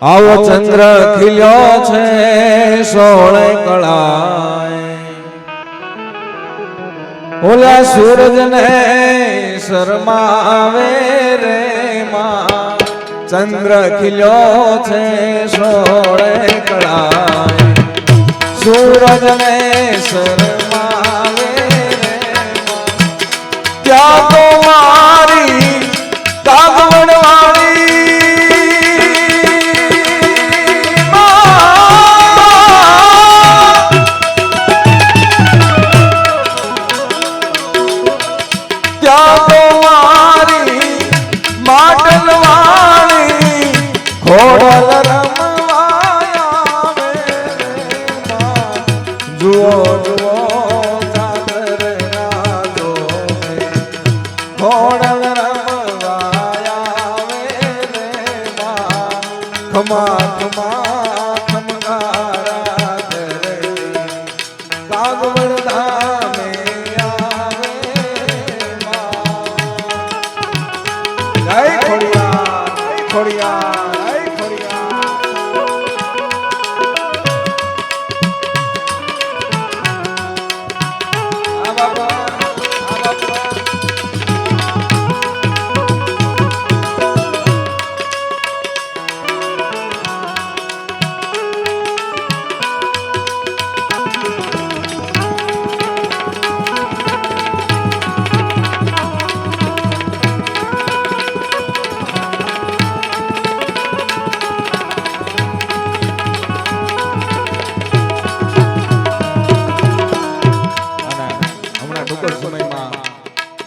આવો ચંદ્ર ખીલ્યો છે સોળે કળાએ, ઓલા સૂરજ ને શરમાવે રે માં. ચંદ્ર ખીલ્યો છે સોળે કળાએ, સૂરજ ને શરમાવે રે માં. ત્યાં તો મારી કાગવડ ખમા ખમા ખમગારા કરે, કાગવડ ધામે આવે માં. જય ખોડિયાર, જય ખોડિયાર, જય ખોડિયાર. આ બાબા, આ બાબા.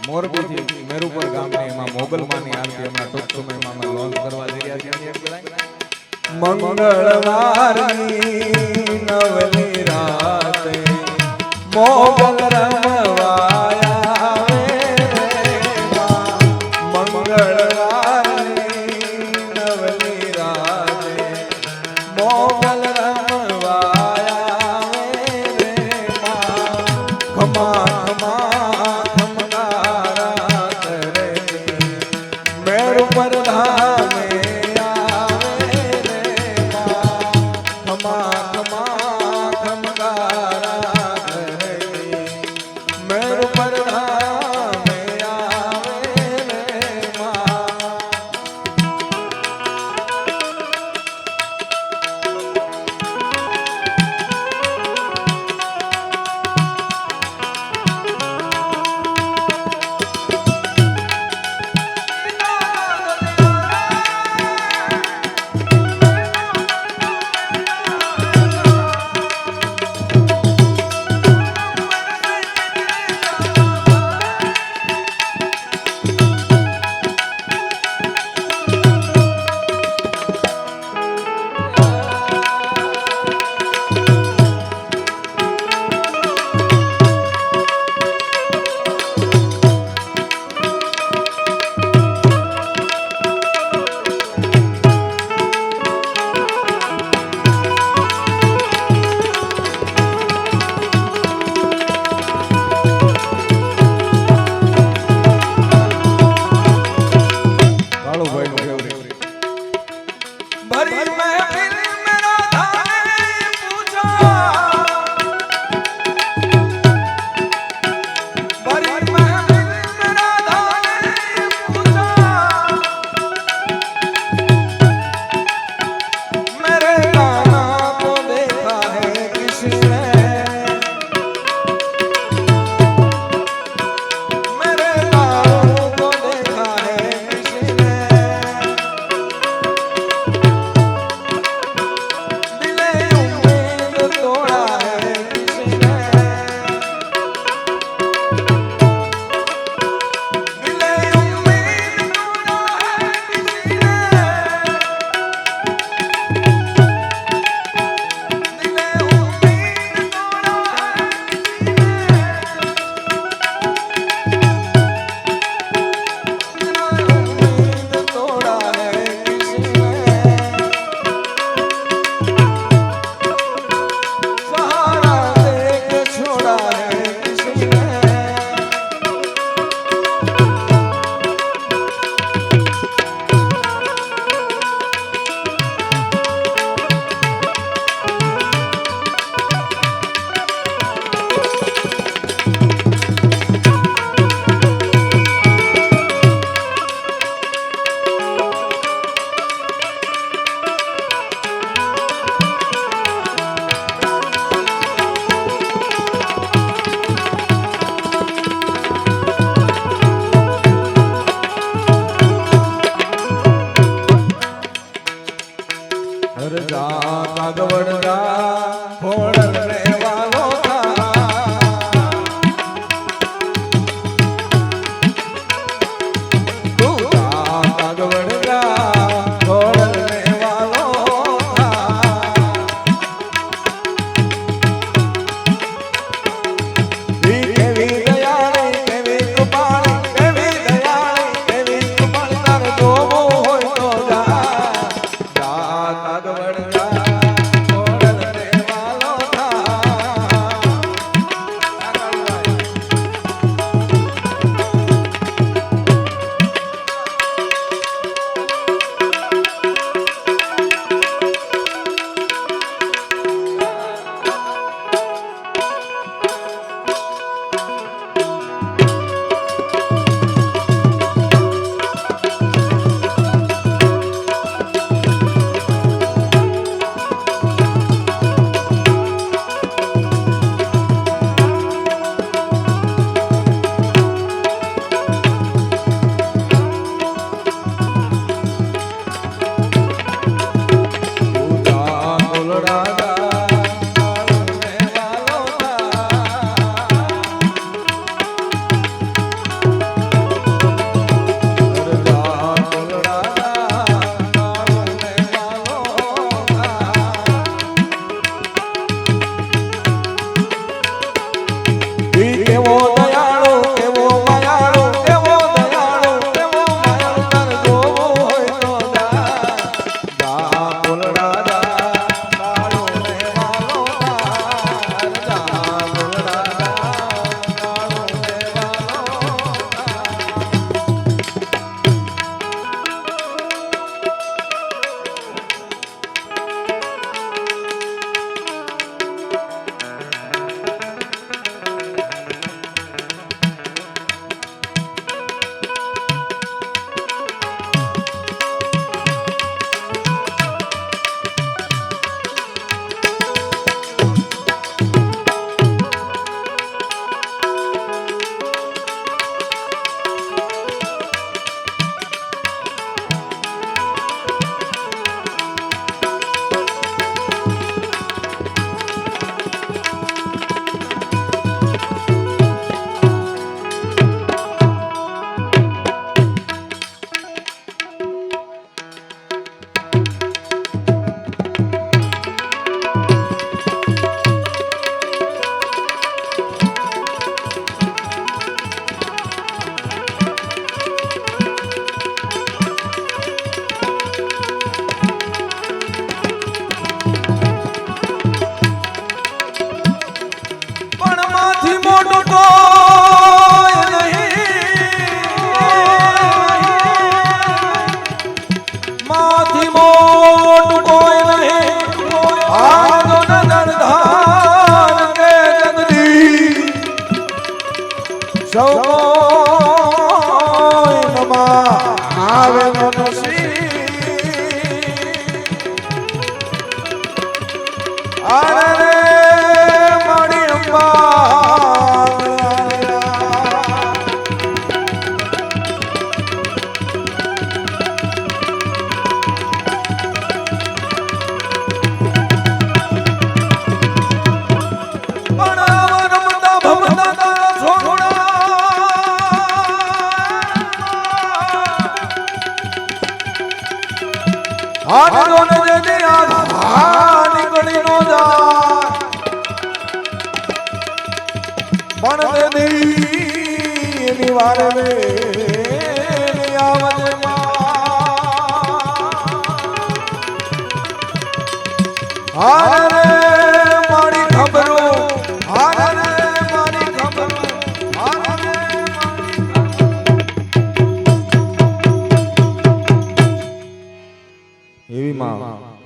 મોરબીથી મેરુપર ગામની એમાં મોગલમાની આરતી હમણાં ટૂંક સમયમાં અમે લોન્ચ કરવા જઈ રહ્યા છીએ. મંગળવારની નવલી રાતે મોગલ રમવાયા આવે માં. મંગળવારની નવલી રાતે મોગલ રમવાયા આવે માં. ખમા ખમા જા કાગવડ જા ખોડલ રે વાલો તું જા કાગવડ જા ખોડલ રે વાલો કેવી દયાળી કેવી કૃપાળી કેવી દયાળી કેવી કૃપાળી તારે જોવું હોય તો જા કાગવડ જા ખોડલ રે વાલો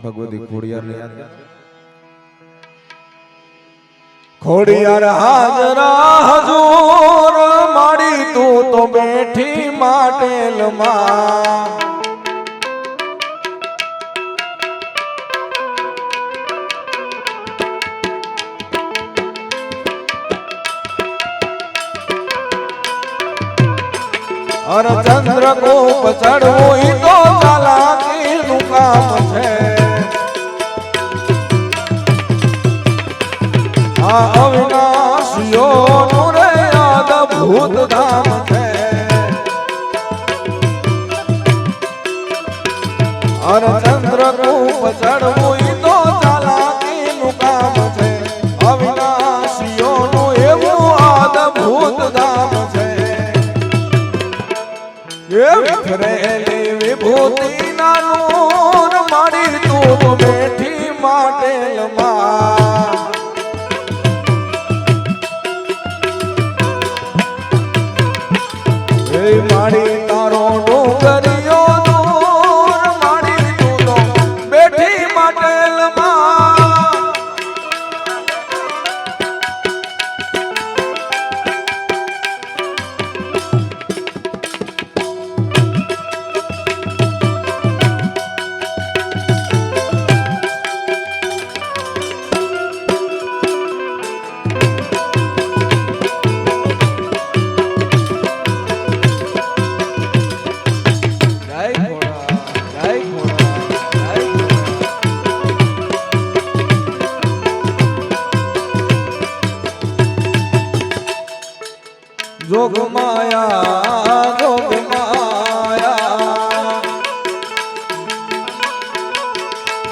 ભગવતી ખોડિયાર ને યાદ ખોડિયાર હાજરા હજુર માડી તું તો બેઠી માટેલમાં और चंद्र को चढ़वो ही तो चालाकी નું કામ છે આ અવિનાશીઓનું રે અદ્ભુત ધામ છે હરચંદ્ર કૂપ ચડવું ઈ તો ચાલાકીનું કામ છે અવિનાશીઓનું એવું અદ્ભુત ધામ છે એ વિખરેલી વિભૂતિના નૂર મારી તું બેઠી માટેલમાં એ મારી તારો ડુંગરીઓ દૂર મારી તું તો બેઠી માટેલમાં જોગ માયા જોગ માયા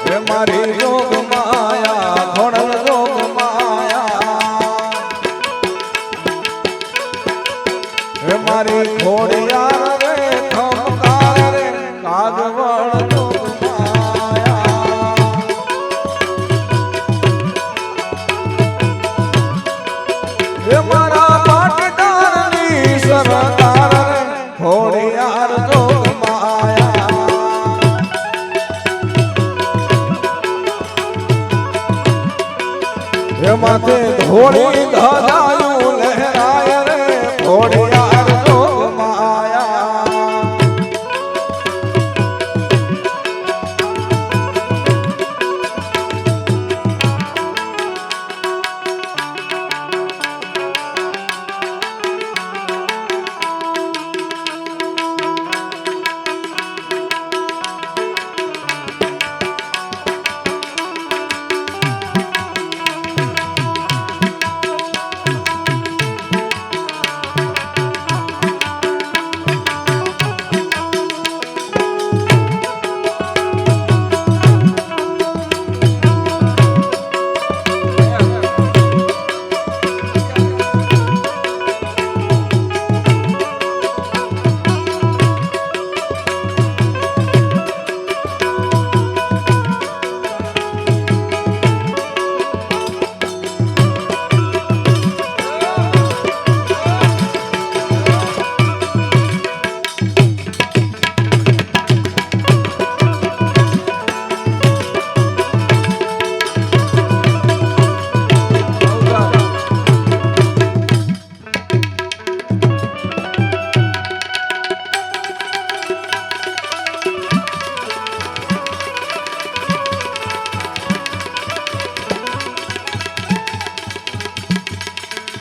હે મારી જોગ માયા ખોડલ જોગ માયા હે મારી ખોડિયાર રે ખમકાર રે કાગવળ જોગ માયા હે મારા સરદાર રે ખોડિયાર જોગ માયા હે માથે ધોળી ધજાયું લહેરાય રે ખોડિયાર જોગ માયા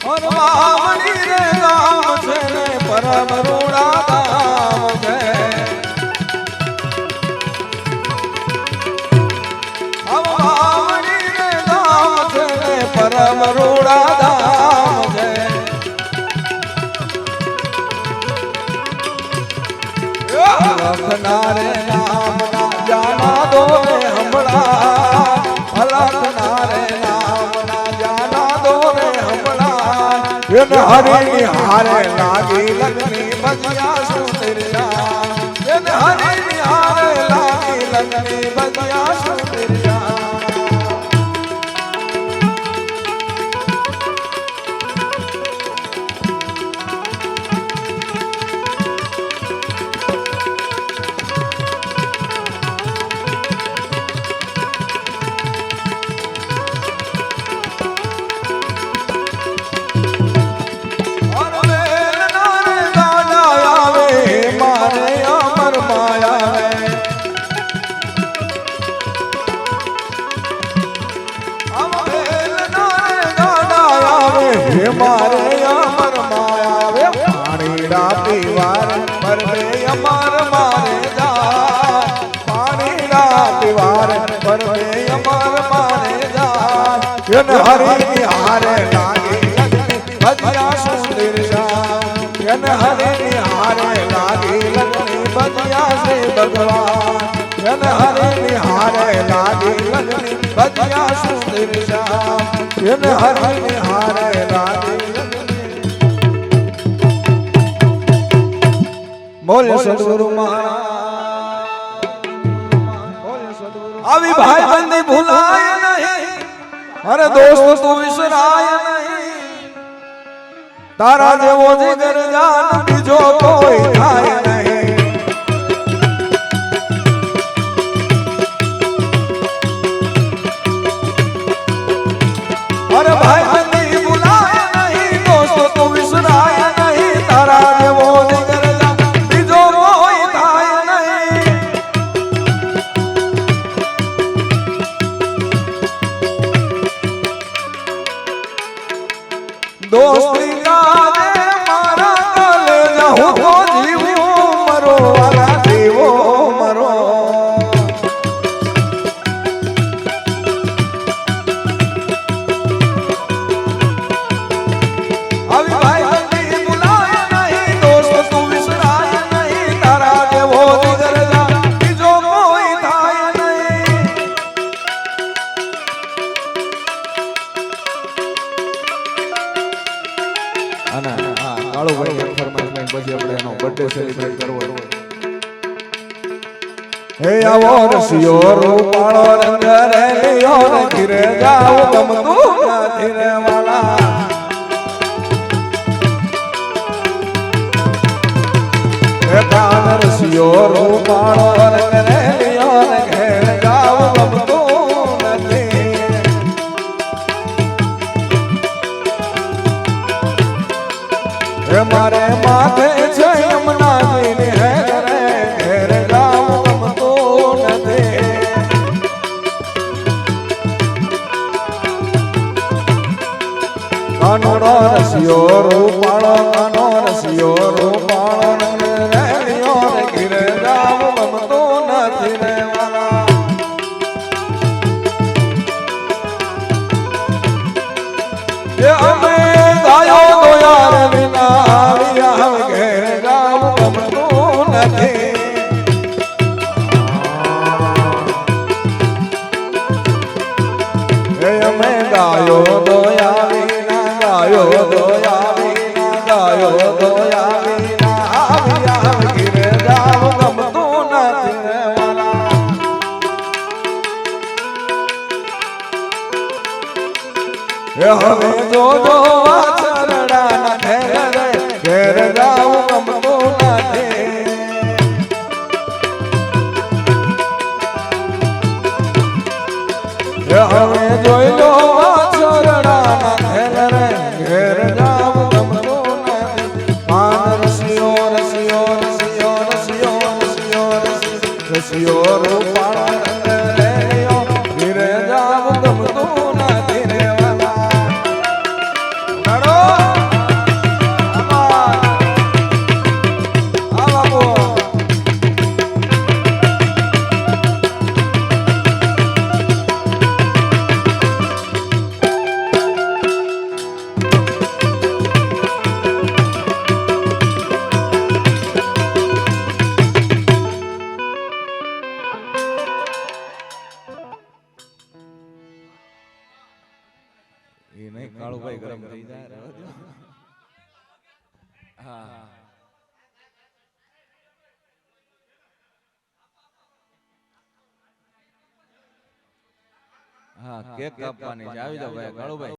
પરમામણી રે ગામ છે ને પરમ રૂડા ગામ છે પરમામણી રે ગામ છે ને પરમ રૂડા ગામ છે લખના રે નામ ના જાના દો રે હમણાં લખના રે નામ ના જાના દો રે હમણાં હરી હારે લાગી લગની બજિયા સુતરિયા હરી હારે લાગી લગની બજિયા સુતરિયા मारे अमर माया वे पानीड़ा पीवार पर वे अमर मारे जा पानीड़ा पीवार पर वे अमर मारे जा हरि हारे જન હરે નિહારે લાગી લગની બજિયા છે ભગવાન જન હરે નિહારે લાગી લગની બજિયા સુંદર શ્યામ જન હરે નિહારે લાગી બોલ સદગુરુ મહારાજ આવી ભાઈ બંદી ભૂલાય નહીં અરે દોસ્ત તું વિસરાય નહીં તારા જેવો જીગર જાન બીજો કોઈ થાય નહીં અરે ભાઈ બંદી ભૂલાય નહીં દોસ્ત તું વિસરાય નહીં તારા જેવો જીગર જાન બીજો કોઈ થાય નહીં દોસ્તી હે આવો રસિયો રૂપાળો રંગ રેલિયો ને ઘીરે જાવ ગમતું નથી રે વાલા હે કાન રસિયો રૂપાળો રંગ રેલિયો ને ઘેર જાવ ગમતું નથી હે મારે માથે છે યમુનાજી ની હે રે ઘેર જાવ કાનો રસિયો રૂપાળો કાનો રસિયો રૂપાળો રેલિયો ને ઘીરે જાવ ગમતું નથી રે વાલા એ અમે ગાયો તો યાર વિના આવ્યા ઘેર જાવ ગમતું નથી એ અમે ગાયો તો ગાયો દોયા વિના ગાયો દોયા વિના આવ્યા ઘીરે જાવ ગમતું નથી રે વાલા હવે જોજો વાછરડા ના ઘેર જાવ ગમતું નથી હવે જોઈ લો વાછરડા ના ઘેર જાવ ગમતું નથી પાન રસિયો રસિયો રસિયો રસિયો રસિયો રસિયો રૂપાળો રંગ રેલિયો ઘીરે જાવ ગમતું નથી રે વાલા નડો આ બાપુ એ નહીં કાળુભાઈ ગરમ થઈ જાય હા હા કેક કાપવાની આવી જાવ ભાઈ કાળુભાઈ